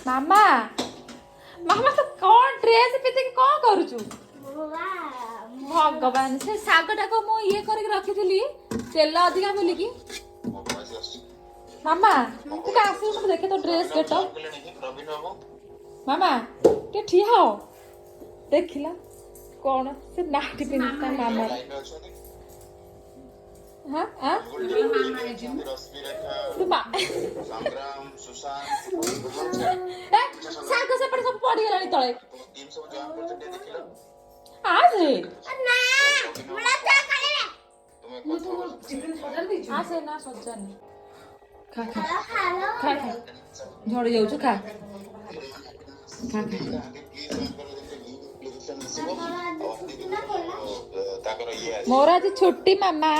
ମାମା ମାମା ତ କଣ ଡ୍ରେସ୍ ପିନ୍ଧିକି କଣ କରୁଛୁ? ଭଗବାନ ସେ ଶାଗଟାକୁ ମୁଁ ଇଏ କରିକି ରଖିଥିଲି ତେଲ ଅଧିକା ବୋଲିକି। ମାମା ଟିକେ ଆସିବୁ ମୁଁ ଦେଖେ ତୋ ଡ୍ରେସ୍ କେଟ। ମାମା ଟିକେ ଠିଆ ହ ଦେଖିଲା କଣ ସେ ନାଇଟି ପିନ୍ଧିଛି ତା ମାମାର। ହଁ ହଁ ଶାଗ ସେପଟେ ସବୁ ପଡିଗଲାଣି ତଳେ। ଆସେ ଆସେ ନା ସଜାନି ଖା ଖା ଖା ଖା ଝଡି ଯାଉଛୁ ଖା ଖା ଖା। ମୋର ଆଜି ଛୁଟି ମାମା।